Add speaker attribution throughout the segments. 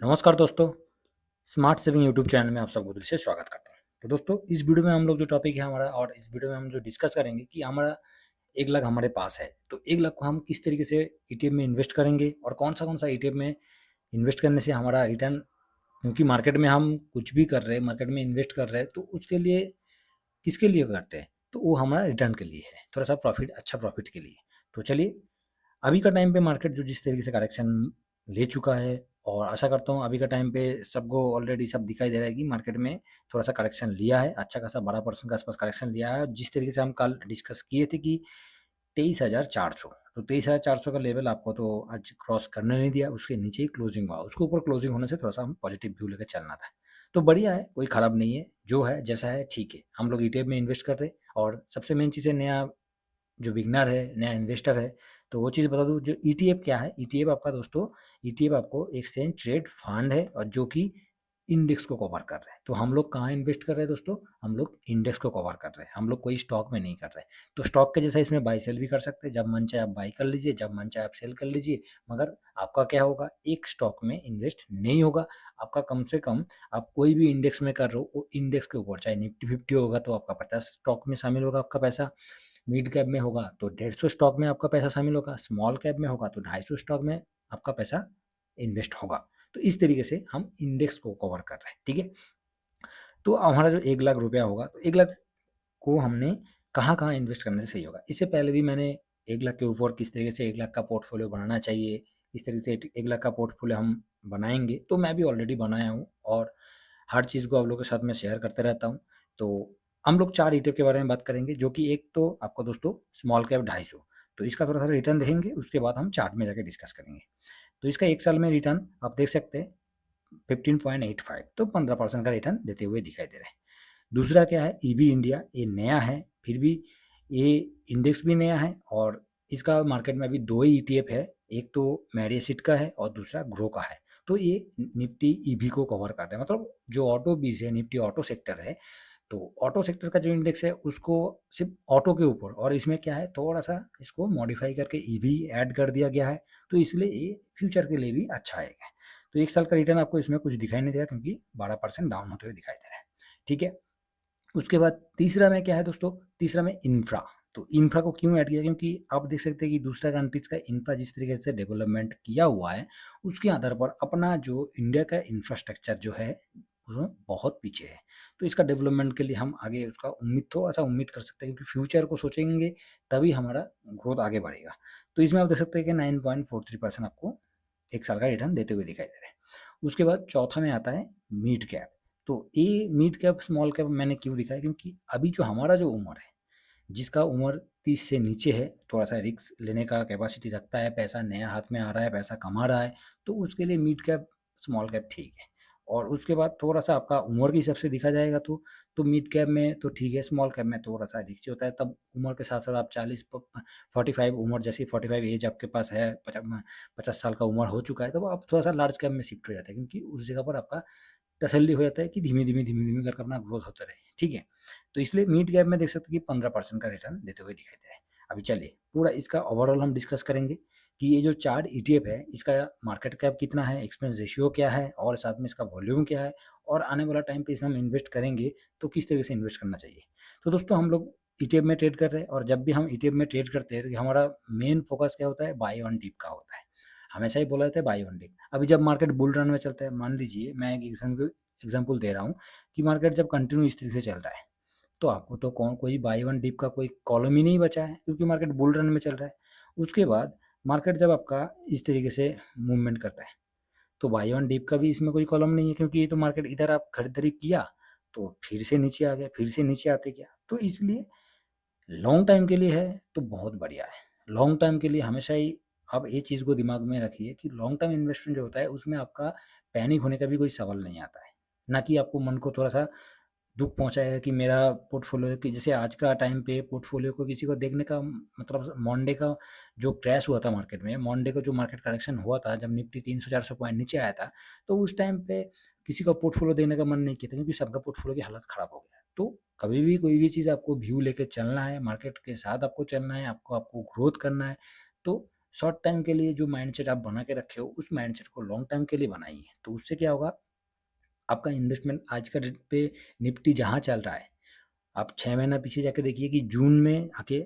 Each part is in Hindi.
Speaker 1: नमस्कार दोस्तों, स्मार्ट सेविंग यूट्यूब चैनल में आप सबको दिल से स्वागत करता हूँ। तो दोस्तों, इस वीडियो में हम लोग जो टॉपिक है हमारा और इस वीडियो में हम जो डिस्कस करेंगे कि हमारा 1 लाख हमारे पास है, तो 1 लाख को हम किस तरीके से ईटीएफ में इन्वेस्ट करेंगे और कौन-सा ईटीएफ में इन्वेस्ट करने से हमारा रिटर्न, क्योंकि मार्केट में हम कुछ भी कर रहे हैं, मार्केट में इन्वेस्ट कर रहे हैं, तो उसके लिए किसके लिए करते हैं? तो वो हमारा रिटर्न के लिए है, थोड़ा-सा प्रॉफिट, अच्छा प्रॉफिट के लिए। तो चलिए, अभी का टाइम पे मार्केट जो जिस तरीके से करेक्शन ले चुका है और आशा करता हूँ अभी का टाइम पे सबको ऑलरेडी सब दिखाई दे रहा है कि मार्केट में थोड़ा-सा करेक्शन लिया है, अच्छा खासा 12% के आसपास करेक्शन लिया है। जिस तरीके से हम कल डिस्कस किए थे कि 23,400, तो 23,400 का लेवल आपको तो आज क्रॉस करने नहीं दिया, उसके नीचे ही क्लोजिंग हुआ। उसके ऊपर क्लोजिंग होने से थोड़ा-सा हम पॉजिटिव व्यू लेके चलना था। तो बढ़िया है, कोई खराब नहीं है, जो है जैसा है ठीक है। हम लोग ईटीएफ में इन्वेस्ट कर रहे हैं और सबसे मेन चीज़ है, नया जो बिगिनर है, नया इन्वेस्टर है, तो वो चीज़ बता दूँ, जो ईटीएफ क्या है? ईटीएफ आपका दोस्तों, ईटीएफ आपको एक्सचेंज ट्रेड फंड है और जो कि इंडेक्स को कवर कर रहे हैं। तो हम लोग कहाँ इन्वेस्ट कर रहे हैं दोस्तों? हम लोग इंडेक्स को कवर कर रहे हैं, हम लोग कोई स्टॉक में नहीं कर रहे हैं। तो स्टॉक के जैसा इसमें बाय सेल भी कर सकते हैं, जब मन चाहे आप बाय कर लीजिए, जब मन चाहे आप सेल कर लीजिए, मगर आपका क्या होगा? एक स्टॉक में इन्वेस्ट नहीं होगा। आपका कम से कम, आप कोई भी इंडेक्स में कर रहे हो, वो इंडेक्स के ऊपर, चाहे निफ्टी 50 होगा तो आपका 50 स्टॉक में शामिल होगा आपका पैसा, मिड कैप में होगा तो 150 स्टॉक में आपका पैसा शामिल होगा, स्मॉल कैप में होगा तो 250 स्टॉक में आपका पैसा इन्वेस्ट होगा। तो इस तरीके से हम इंडेक्स को कवर कर रहे हैं, ठीक है। तो हमारा जो 1 लाख रुपया होगा, तो 1 लाख को हमने कहाँ कहाँ इन्वेस्ट करने से सही होगा? इससे पहले भी मैंने 1 लाख के ऊपर किस तरीके से 1 लाख का पोर्टफोलियो बनाना चाहिए, इस तरीके से 1 लाख का पोर्टफोलियो हम बनाएंगे, तो मैं भी ऑलरेडी बनाया हूँ और हर चीज़ को आप लोगों के साथ मैं शेयर करते रहता हूँ। तो हम लोग 4 ईटीएफ के बारे में बात करेंगे, जो कि एक तो आपका दोस्तों स्मॉल कैप 250, तो इसका थोड़ा-सा रिटर्न देखेंगे, उसके बाद हम चार्ट में जाके डिस्कस करेंगे। तो इसका 1 साल में रिटर्न आप देख सकते हैं 15.85, तो 15% का रिटर्न देते हुए दिखाई दे रहा है। दूसरा क्या है? ईबी इंडिया, ये नया है, फिर भी ये इंडेक्स भी नया है और इसका मार्केट में अभी 2 ही ईटीएफ है, एक तो मैरिसिट का है और दूसरा ग्रो का है। तो ये निफ्टी ईबी को कवर कर रहा है, मतलब जो ऑटो बीज है, निफ्टी ऑटो सेक्टर है, तो ऑटो सेक्टर का जो इंडेक्स है उसको सिर्फ ऑटो के ऊपर, और इसमें क्या है, थोड़ा सा इसको मॉडिफाई करके ईवी ऐड कर दिया गया है, तो इसलिए ये फ्यूचर के लिए भी अच्छा आएगा। तो 1 साल का रिटर्न आपको इसमें कुछ दिखाई नहीं देगा, क्योंकि 12% डाउन होते हुए दिखाई दे रहा है, ठीक है। उसके बाद तीसरा में क्या है दोस्तों? तीसरा में इंफ्रा। तो इंफ्रा को क्यों ऐड किया? क्योंकि आप देख सकते हैं कि दूसरा कंट्रीज का इंफ्रा जिस तरीके से डेवलपमेंट किया हुआ है, उसके आधार पर अपना जो इंडिया का इंफ्रास्ट्रक्चर जो है, वो बहुत पीछे है। तो इसका डेवलपमेंट के लिए हम आगे उसका उम्मीद, थोड़ा-सा उम्मीद कर सकते हैं, क्योंकि फ्यूचर को सोचेंगे तभी हमारा ग्रोथ आगे बढ़ेगा। तो इसमें आप देख सकते हैं कि 9.43% आपको 1 साल का रिटर्न देते हुए दिखाई दे रहा है। उसके बाद चौथा में आता है मिड कैप। तो ये मिड कैप, स्मॉल कैप मैंने क्यों लिखा है? क्योंकि अभी जो हमारा जो उम्र है, जिसका उम्र 30 से नीचे है, थोड़ा-सा रिस्क लेने का कैपेसिटी रखता है, पैसा नया हाथ में आ रहा है, पैसा कमा रहा है, तो उसके लिए मिड कैप, स्मॉल कैप ठीक है। और उसके बाद थोड़ा-सा आपका उम्र के हिसाब से देखा जाएगा तो मिड कैप में तो ठीक है, स्मॉल कैप में थोड़ा-सा रिस्की होता है। तब उम्र के साथ-साथ आप 40 प 45 उम्र, जैसे 45 एज आपके पास है, 50 साल का उम्र हो चुका है, तब आप थोड़ा-सा लार्ज कैप में शिफ्ट हो जाते हैं, क्योंकि उस जगह पर आपका तसल्ली हो जाता है कि धीमे-धीमे, धीमे-धीमे करके अपना ग्रोथ होता रहे, ठीक है? तो इसलिए मिड कैप में देख सकते हैं कि 15% का रिटर्न देते हुए दिखाई दे रहा है। अभी चलिए, पूरा इसका ओवरऑल हम डिस्कस करेंगे कि ये जो 4 ईटीएफ है, इसका मार्केट कैप कितना है, एक्सपेंस रेशियो क्या है और साथ में इसका वॉल्यूम क्या है, और आने वाला टाइम पे इसमें हम इन्वेस्ट करेंगे, तो किस तरीके से इन्वेस्ट करना चाहिए। तो दोस्तों, हम लोग ईटीएफ में ट्रेड कर रहे हैं और जब भी हम ईटीएफ में ट्रेड करते हैं, तो हमारा मेन फोकस क्या होता है? बाय ऑन डिप का होता है। हमेशा ही बोला जाता है बाय ऑन डिप। अभी जब मार्केट बुल रन में चलता है, मान लीजिए मैं एक एग्जांपल दे रहा हूँ कि मार्केट जब कंटिन्यू इस तरीके से चल रहा है, तो आपको तो कोई बाई वन डिप का कोई कॉलम ही नहीं बचा है, क्योंकि मार्केट बुल रन में चल रहा है। उसके बाद मार्केट जब आपका इस तरीके से मूवमेंट करता है, तो बाई वन डिप का भी इसमें कोई कॉलम नहीं है, क्योंकि ये तो मार्केट इधर आप खरीदारी किया तो फिर से नीचे आ गया, फिर से नीचे आते गया। तो इसलिए लॉन्ग टाइम के लिए है तो बहुत बढ़िया है। लॉन्ग टाइम के लिए हमेशा ही आप ये चीज़ को दिमाग में रखिए कि लॉन्ग टर्म इन्वेस्टमेंट जो होता है, उसमें आपका पैनिक होने का भी कोई सवाल नहीं आता है। ना कि आपको मन को थोड़ा-सा दुःख पहुँचाएगा कि मेरा पोर्टफ़ोलियो, कि जैसे आज का टाइम पे पोर्टफ़ोलियो को किसी को देखने का मतलब, मॉनडे का जो क्रैश हुआ था मार्केट में, मॉनडे का जो मार्केट करेक्शन हुआ था, जब निफ्टी 300-400 पॉइंट नीचे आया था, तो उस टाइम पे किसी का पोर्टफ़ोलियो देखने का मन नहीं किया था, क्योंकि सबका पोर्टफ़ोलियो की हालत ख़राब हो गया। तो कभी भी कोई भी चीज़ आपको व्यू लेके चलना है, मार्केट के साथ आपको चलना है, आपको आपको ग्रोथ करना है, तो शॉर्ट टाइम के लिए जो माइंडसेट आप बना के रखे हो, उस माइंडसेट को लॉन्ग टाइम के लिए बनाइए। तो उससे क्या होगा, आपका इन्वेस्टमेंट आज का डेट पे निफ्टी जहाँ चल रहा है, आप 6 महीना पीछे जाके देखिए कि जून में आके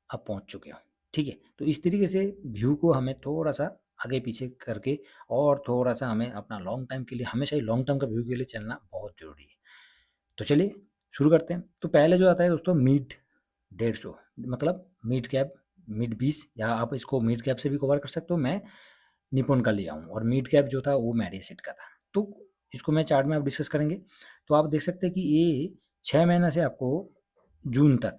Speaker 1: आप पहुँच चुके हो, ठीक है? तो इस तरीके से व्यू को हमें थोड़ा-सा आगे पीछे करके और थोड़ा-सा हमें अपना लॉन्ग टाइम के लिए, हमेशा ही लॉन्ग टर्म का व्यू के लिए चलना बहुत ज़रूरी है। तो चलिए शुरू करते हैं। तो पहले जो आता है दोस्तों, मिड 150, मतलब मिड कैप, मिड 20, या आप इसको मिड कैप से भी कवर कर सकते हो। मैं निपुण का लिया हूँ और मिड कैप जो था वो मैडिएसिट का था। तो इसको मैं चार्ट में आप डिस्कस करेंगे। तो आप देख सकते हैं कि ये 6 महीना से आपको जून तक,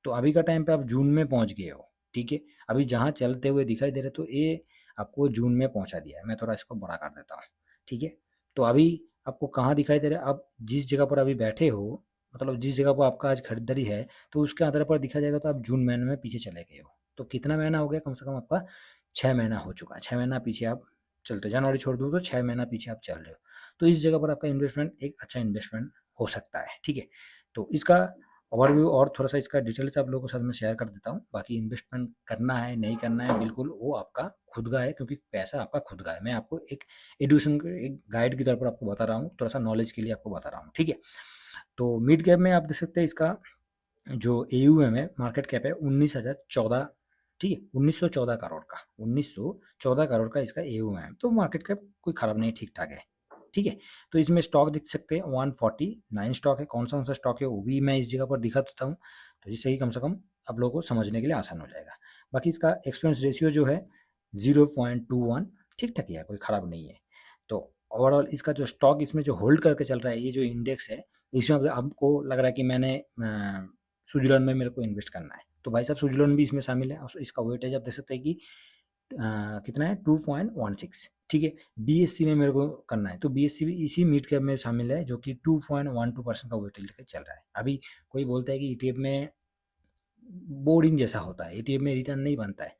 Speaker 1: तो अभी का टाइम पे आप जून में पहुँच गए हो, ठीक है? अभी जहाँ चलते हुए दिखाई दे रहे, तो ये आपको जून में पहुँचा दिया है। मैं थोड़ा इसको बड़ा कर देता हूँ, ठीक है? तो अभी आपको कहाँ दिखाई दे रहा है? आप जिस जगह पर अभी बैठे हो, मतलब जिस जगह पर आपका आज खरीदारी है, तो उसके आधार पर दिखा जाएगा, तो आप जून महीने में पीछे चले गए हो। तो कितना महीना हो गया? कम से कम आपका 6 महीना हो चुका है। 6 महीना पीछे आप चलते हो, जनवरी छोड़ दो तो 6 महीना पीछे आप चल रहे हो। तो इस जगह पर आपका इन्वेस्टमेंट एक अच्छा इन्वेस्टमेंट हो सकता है, ठीक है? तो इसका ओवरव्यू और थोड़ा-सा इसका डिटेल्स आप लोगों के साथ मैं शेयर कर देता हूँ। बाकी इन्वेस्टमेंट करना है, नहीं करना है, बिल्कुल वो आपका खुद का है, क्योंकि पैसा आपका खुद का है। मैं आपको एक एडुकेशन के एक गाइड के तौर पर आपको बता रहा हूँ, थोड़ा-सा नॉलेज के लिए आपको बता रहा हूँ, ठीक है? तो मिड कैप में आप देख सकते हैं, इसका जो एयूएम है, मार्केट कैप है 19,014, ठीक है? 1914 करोड़ का, 1914 करोड़ का इसका एयूएम है। तो मार्केट कैप कोई खराब नहीं, ठीक-ठाक है, ठीक है? तो इसमें स्टॉक देख सकते हैं 149 स्टॉक है। कौन-सा-कौन सा स्टॉक है वो भी मैं इस जगह पर दिखा देता हूँ, तो जिससे कि कम से कम आप लोगों को समझने के लिए आसान हो जाएगा। बाकी इसका एक्सपेंस रेशियो जो है 0.21, ठीक-ठाक ही है, कोई खराब नहीं है। तो ओवरऑल इसका जो स्टॉक इसमें जो होल्ड करके चल रहा है, ये जो इंडेक्स है, इसमें अगर आपको लग रहा है कि मैंने स्विट्ज़रलैंड में मेरे को इन्वेस्ट करना है, तो भाई साहब स्विट्ज़रलैंड भी इसमें शामिल है, और इसका वेटेज आप देख सकते हैं कि कितना है, 2.16, ठीक है? बीएससी में मेरे को करना है, तो बीएससी भी इसी मिड कैप में शामिल है, जो कि 2.12% का वेटेज लेके चल रहा है। अभी कोई बोलता है कि ईटीएफ में बोरिंग जैसा होता है, ईटीएफ में रिटर्न नहीं बनता है,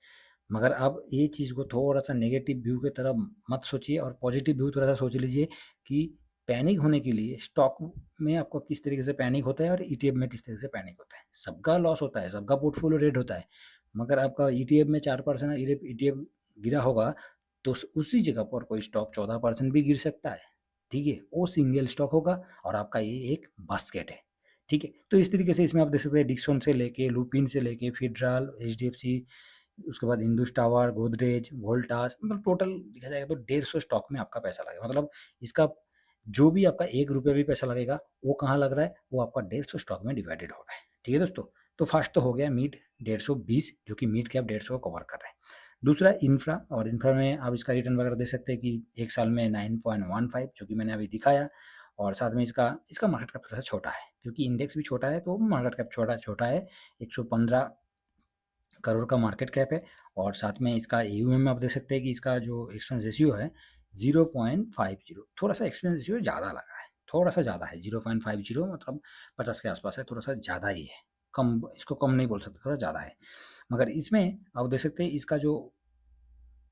Speaker 1: मगर आप ये चीज़ को थोड़ा-सा नेगेटिव व्यू की तरफ मत सोचिए और पॉजिटिव व्यू थोड़ा-सा सोच लीजिए कि पैनिक होने के लिए स्टॉक में आपको किस तरीके से पैनिक होता है और ईटीएफ में किस तरीके से पैनिक होता है। सबका लॉस होता है, सबका पोर्टफोलियो रेड होता है, मगर आपका ईटीएफ में 4% ईटीएफ गिरा होगा, तो उसी जगह पर कोई स्टॉक 14% भी गिर सकता है, ठीक है? वो सिंगल स्टॉक होगा और आपका ये एक बास्केट है, ठीक है? तो इस तरीके से इसमें आप देख सकते हैं, डिक्सन से लेके, लुपिन से लेके, फेडरल, एचडीएफसी, उसके बाद इंडस टावर, गोदरेज, वोल्टास, मतलब टोटल देखा जाएगा तो 150 स्टॉक में आपका पैसा लगेगा। मतलब इसका जो भी आपका ₹1 भी पैसा लगेगा, वो कहाँ लग रहा है? वो आपका 150 स्टॉक में डिवाइडेड हो रहा है। ठीक है दोस्तों? तो फर्स्ट तो हो गया मिड 150 जो कि मिड कैप 150 को कवर कर रहा है। दूसरा इंफ्रा, और इंफ्रा में आप इसका रिटर्न वगैरह देख सकते हैं कि 1 साल में 9.15, जो कि मैंने अभी दिखाया, और साथ में इसका इसका मार्केट कैप थोड़ा छोटा है, क्योंकि इंडेक्स भी छोटा है, तो मार्केट कैप छोटा है। 115 करोड़ का मार्केट कैप है, और साथ में इसका एयूएम में आप देख सकते हैं कि इसका जो एक्सपेंस रेशियो है 0.50, थोड़ा सा एक्सपेंस रेशियो ज़्यादा लगा है, थोड़ा सा ज़्यादा है, 0.50 मतलब 50 के आसपास है, थोड़ा सा ज़्यादा ही है, कम इसको कम नहीं बोल सकते, थोड़ा ज़्यादा है। मगर इसमें आप देख सकते हैं इसका जो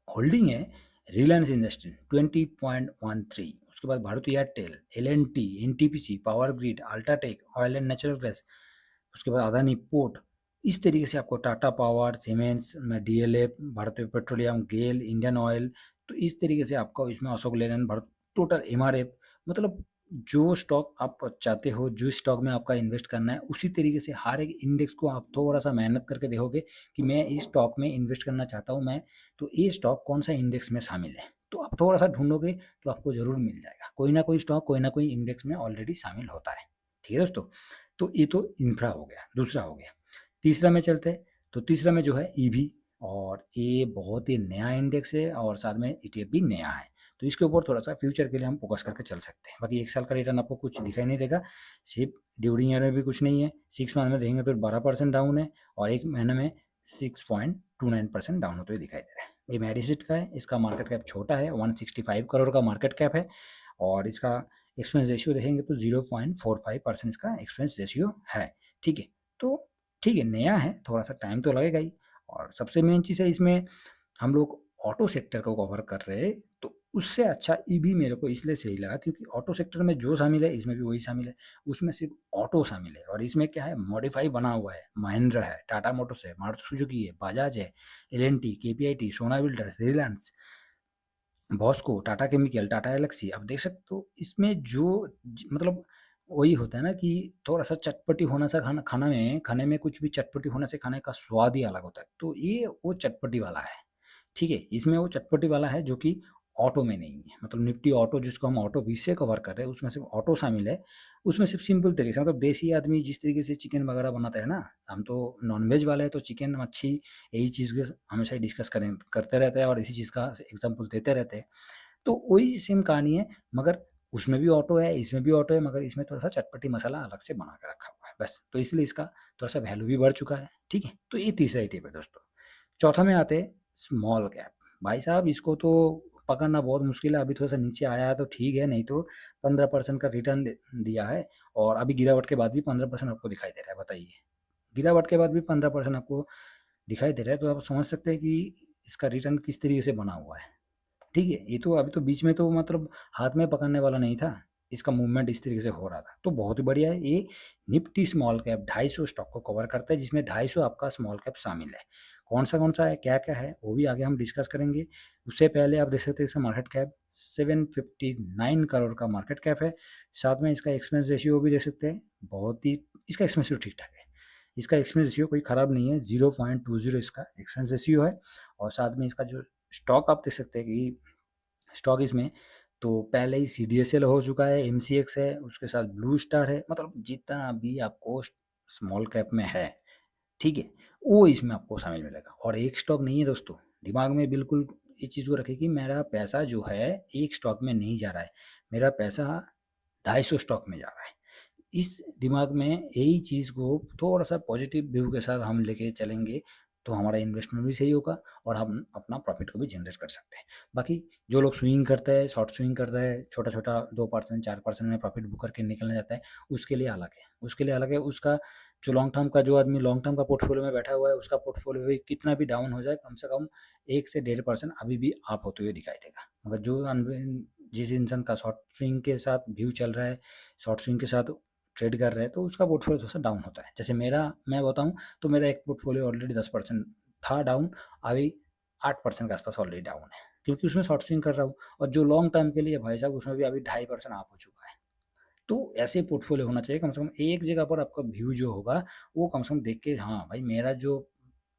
Speaker 1: होल्डिंग है, रिलायंस इंडस्ट्री 20.13, उसके बाद Bharti Airtel, L and T, NTPC, power grid, UltraTech, oil and natural gas, उसके बाद अदानी पोर्ट, इस तरीके से आपको Tata power, Siemens, DLF, Bharatiya petroleum, GAIL, Indian oil, तो इस तरीके से आपका इसमें Ashok Leyland, Bharat, total MRF, मतलब जो स्टॉक आप चाहते हो, जो स्टॉक में आपका इन्वेस्ट करना है, उसी तरीके से हर एक इंडेक्स को आप थोड़ा सा मेहनत करके देखोगे कि मैं इस स्टॉक में इन्वेस्ट करना चाहता हूँ, मैं तो ये स्टॉक कौन सा इंडेक्स में शामिल है, तो आप थोड़ा सा ढूंढोगे तो आपको ज़रूर मिल जाएगा, कोई ना कोई स्टॉक कोई ना कोई इंडेक्स में ऑलरेडी शामिल होता है। ठीक है दोस्तों? तो ये तो इंफ्रा हो गया, दूसरा हो गया। तीसरा में चलते हैं, तो तीसरा में जो है ईवी, और ये बहुत ही नया इंडेक्स है, और साथ में ईटीएफ भी नया है, तो इसके ऊपर थोड़ा सा फ्यूचर के लिए हम फोकस करके चल सकते हैं। बाकी 1 साल का रिटर्न आपको कुछ दिखाई नहीं देगा, सिर्फ ड्यूरिंग ईयर में भी कुछ नहीं है, 6 मंथ में देखेंगे तो 12% डाउन है, और 1 महीने में 6.29% डाउन होते हुए दिखाई दे रहा है। ये मेडिसिट का है, इसका मार्केट कैप छोटा है, 165 करोड़ का मार्केट कैप है, और इसका एक्सपेंस रेशियो देखेंगे तो 0.45% इसका एक्सपेंस रेशियो है, ठीक है? तो ठीक है, नया है, थोड़ा सा टाइम तो लगेगा ही, और सबसे मेन चीज़ है इसमें हम लोग ऑटो सेक्टर को कवर कर रहे हैं, तो उससे अच्छा ईवी मेरे को इसलिए सही लगा क्योंकि ऑटो सेक्टर में जो शामिल है इसमें भी वही शामिल है। उसमें सिर्फ ऑटो शामिल है और इसमें क्या है, मॉडिफाई बना हुआ है, महिंद्रा है, टाटा मोटर्स है, मारुति सुजुकी है, बजाज है, एल&टी, केपीआईटी, सोना builder, Reliance, Bosco, Tata chemical, Tata Elxsi. अब देख सकते हो इसमें जो मतलब वही होता है ना कि थोड़ा सा चटपटी होना सा खाने में कुछ भी चटपटी होने से खाने का स्वाद ही अलग होता है, तो ये वो चटपटी वाला है। ठीक है, इसमें वो चटपटी वाला है जो कि ऑटो में नहीं है। मतलब निफ्टी ऑटो जिसको हम ऑटो 20 से कवर कर रहे हैं उसमें सिर्फ ऑटो शामिल है। उसमें सिर्फ सिंपल तरीके से मतलब देसी आदमी जिस तरीके से चिकन वगैरह बनाता है ना, हम तो नॉनवेज वाले हैं तो चिकन मच्छी यही चीज़ के हमेशा ही डिस्कस करें करते रहते हैं और इसी चीज़ का एग्जाम्पल देते रहते हैं। तो वही सेम कहानी है, मगर उसमें भी ऑटो है, इसमें भी ऑटो है, मगर इसमें थोड़ा-सा चटपटी मसाला अलग से बना के रखा हुआ है, बस। तो इसलिए इसका थोड़ा-सा वैल्यू भी बढ़ चुका है, ठीक है? तो ये तीसरा ईटीएफ है दोस्तों। चौथा में आते हैं स्मॉल कैप। भाई साहब इसको तो पकड़ना बहुत मुश्किल है, अभी थोड़ा-सा नीचे आया है तो ठीक है, नहीं तो 15% का रिटर्न दिया है और अभी गिरावट के बाद भी 15% आपको दिखाई दे रहा है, बताइए। गिरावट के बाद भी 15% आपको दिखाई दे रहा है, तो आप समझ सकते हैं कि इसका रिटर्न किस तरीके से बना हुआ है। ठीक है, ये तो अभी तो बीच में तो मतलब हाथ में पकड़ने वाला नहीं था, इसका मूवमेंट इस तरीके से हो रहा था, तो बहुत ही बढ़िया है। ये निफ्टी स्मॉल कैप 250 स्टॉक को कवर करता है जिसमें 250 आपका स्मॉल कैप शामिल है। कौन सा है, क्या-क्या है, वो भी आगे हम डिस्कस करेंगे। उससे पहले आप देख सकते हैं इसका मार्केट कैप 759 करोड़ का मार्केट कैप है। साथ में इसका एक्सपेंस रेशियो भी देख सकते हैं, बहुत ही इसका एक्सपेंस रेशियो ठीक-ठाक है। इसका एक्सपेंस रेशियो कोई ख़राब नहीं है, 0.20 इसका एक्सपेंस रेशियो है। और साथ में इसका जो स्टॉक आप देख सकते हैं कि स्टॉक इसमें तो पहले ही सीडीएसएल हो चुका है, एमसीएक्स है, उसके साथ ब्लू स्टार है, मतलब जितना भी आपको स्मॉल कैप में है, ठीक है, वो इसमें आपको शामिल मिलेगा। और एक स्टॉक नहीं है दोस्तों, दिमाग में बिल्कुल इस चीज़ को रखें कि मेरा पैसा जो है एक स्टॉक में नहीं जा रहा है, मेरा पैसा 250 स्टॉक में जा रहा है। इस दिमाग में यही चीज़ को थोड़ा-सा पॉजिटिव व्यू के साथ हम लेके चलेंगे, तो हमारा इन्वेस्टमेंट भी सही होगा और हम अपना प्रॉफ़िट को भी जनरेट कर सकते हैं। बाकी जो लोग स्विंग करते हैं, शॉर्ट स्विंग करता है, छोटा-छोटा 2% 4% में प्रॉफ़िट बुक करके निकलना चाहता है, उसके लिए अलग है। उसके लिए अलग है, उसका जो लॉन्ग टर्म का जो आदमी लॉन्ग टर्म का पोर्टफ़ोलियो में बैठा हुआ है, उसका पोर्टफ़ोलियो भी कितना भी डाउन हो जाए, कम से कम 1 से 1.5% अभी भी अप होते हुए दिखाई देगा। मगर जो जिस इंसान का शॉर्ट स्विंग के साथ व्यू चल रहा है, शॉर्ट स्विंग के साथ ट्रेड कर रहे हैं, तो उसका पोर्टफोलियो थोड़ा-सा डाउन होता है। जैसे मेरा मैं बताऊँ तो मेरा एक पोर्टफोलियो ऑलरेडी 10% था डाउन, अभी 8% के आसपास ऑलरेडी डाउन है, क्योंकि उसमें शॉर्ट स्विंग कर रहा हूँ। और जो लॉन्ग टर्म के लिए भाई साहब उसमें भी अभी 2.5% अप हो चुका है। तो ऐसे पोर्टफोलियो होना चाहिए, कम से कम एक जगह पर आपका व्यू जो होगा वो कम से कम देख के हाँ भाई मेरा जो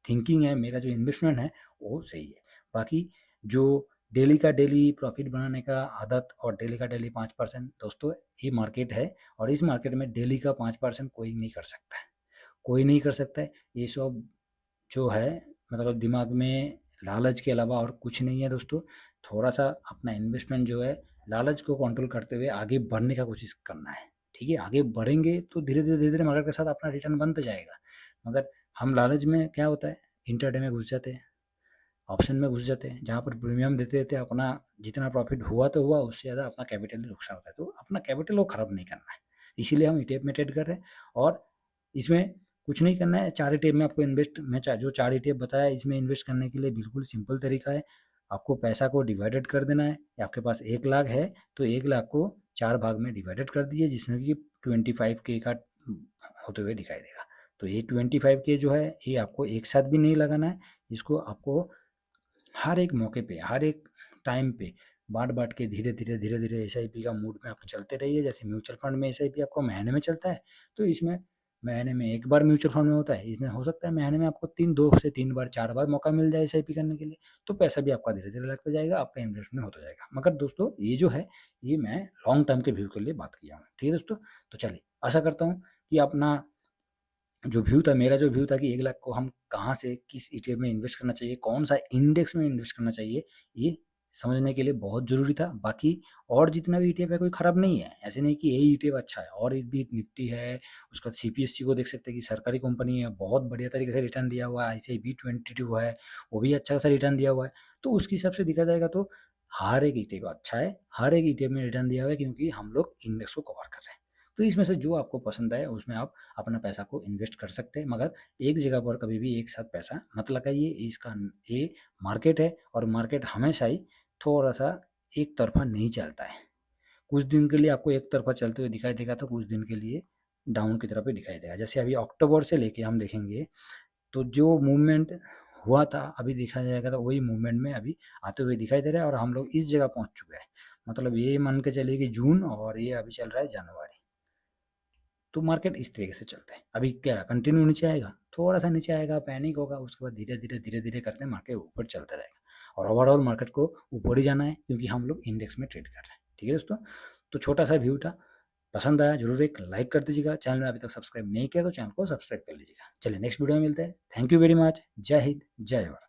Speaker 1: थिंकिंग है, मेरा जो इन्वेस्टमेंट है वो सही है। बाकी जो डेली का डेली प्रॉफिट बनाने का आदत और डेली का डेली 5% दोस्तों, ये मार्केट है और इस मार्केट में डेली का 5% कोई नहीं कर सकता है, कोई नहीं कर सकता है। ये सब जो है मतलब दिमाग में लालच के अलावा और कुछ नहीं है दोस्तों। थोड़ा-सा अपना इन्वेस्टमेंट जो है लालच को कंट्रोल करते हुए आगे बढ़ने का कोशिश करना है, ठीक है? आगे बढ़ेंगे तो धीरे-धीरे मार्केट के साथ अपना रिटर्न बनता जाएगा। मगर हम लालच में क्या होता है, इंट्राडे में घुस जाते हैं, ऑप्शन में घुस जाते हैं, जहाँ पर प्रीमियम देते-देते अपना जितना प्रॉफ़िट हुआ तो हुआ, उससे ज़्यादा अपना कैपिटल ही नुकसान होता है। तो अपना कैपिटल को ख़राब नहीं करना है, इसीलिए हम ईटीएफ में ट्रेड कर रहे हैं। और इसमें कुछ नहीं करना है, 4 ईटीएफ में आपको इन्वेस्ट मैं चा जो 4 ईटीएफ बताया इसमें इन्वेस्ट करने के लिए बिल्कुल सिंपल तरीका है। आपको पैसा को डिवाइडेड कर देना है, आपके पास 1 लाख है, तो 1 लाख को 4 भाग में डिवाइडेड कर दीजिए जिसमें कि 25 के का होते हुए दिखाई देगा। तो ये 25 के जो है, ये आपको एक साथ भी नहीं लगाना है, इसको आपको हर एक मौके पे, हर एक टाइम पे बाँट-बाँट के धीरे-धीरे, धीरे-धीरे एसआईपी का मूड में आप चलते रहिए। जैसे म्यूचुअल फंड में एसआईपी आपको महीने में चलता है, तो इसमें महीने में 1 बार म्यूचुअल फंड में होता है। इसमें हो सकता है महीने में आपको 2 से 3 बार, 4 बार मौका मिल जाए एसआईपी करने के लिए, तो पैसा भी आपका धीरे-धीरे लगता जाएगा, आपका इन्वेस्टमेंट होता जाएगा। मगर दोस्तों ये जो है, ये मैं लॉन्ग टर्म के व्यू के लिए बात किया हूँ। ठीक है दोस्तों? तो चलिए, आशा करता हूँ कि अपना जो व्यू था, मेरा जो व्यू था कि 1 लाख को हम कहाँ से किस ईटीएफ में इन्वेस्ट करना चाहिए, कौन-सा इंडेक्स में इन्वेस्ट करना चाहिए, ये समझने के लिए बहुत ज़रूरी था। बाकी और जितना भी ईटीएफ है कोई ख़राब नहीं है, ऐसे नहीं कि यही ईटीएफ अच्छा है, और भी निफ्टी है, उसका सीपीएससी को देख सकते हैं कि सरकारी कंपनी है, बहुत बढ़िया तरीके से रिटर्न दिया हुआ है। आईसीआई बी22 है, वो भी अच्छा खासा रिटर्न दिया हुआ है। तो उसके हिसाब से देखा जाएगा तो हर एक ईटीएफ अच्छा है, हर एक ईटीएफ में रिटर्न दिया हुआ है क्योंकि हम लोग इंडेक्स को कवर कर रहे हैं। तो इसमें से जो आपको पसंद आए उसमें आप अपना पैसा को इन्वेस्ट कर सकते हैं, मगर एक जगह पर कभी भी एक साथ पैसा मत लगाइए। इसका ये मार्केट है और मार्केट हमेशा ही थोड़ा-सा एक तरफा नहीं चलता है। कुछ दिन के लिए आपको एक तरफा चलते हुए दिखाई देगा, तो कुछ दिन के लिए डाउन की तरफ ही दिखाई देगा। जैसे अभी अक्टूबर से लेके हम देखेंगे तो जो मूवमेंट हुआ था अभी देखा जाएगा तो वही मूवमेंट में अभी आते हुए दिखाई दे रहा है और हम लोग इस जगह पहुंच चुके हैं। मतलब ये मान के चलिए कि जून और ये अभी चल रहा है जनवरी। तो मार्केट इस तरीके से चलता है। अभी क्या कंटिन्यू नीचे आएगा, थोड़ा सा नीचे आएगा, पैनिक होगा, उसके बाद धीरे धीरे धीरे धीरे करते मार्केट ऊपर चलता रहेगा और ओवरऑल मार्केट को ऊपर ही जाना है क्योंकि हम लोग इंडेक्स में ट्रेड कर रहे हैं। ठीक है दोस्तों, तो छोटा सा व्यू था, पसंद आया जरूर एक लाइक कर दीजिएगा। चैनल में अभी तक सब्सक्राइब नहीं किया तो चैनल को सब्सक्राइब कर लीजिएगा। चलिए नेक्स्ट वीडियो में मिलते हैं। Thank you very much. जय हिंद, जय भारत।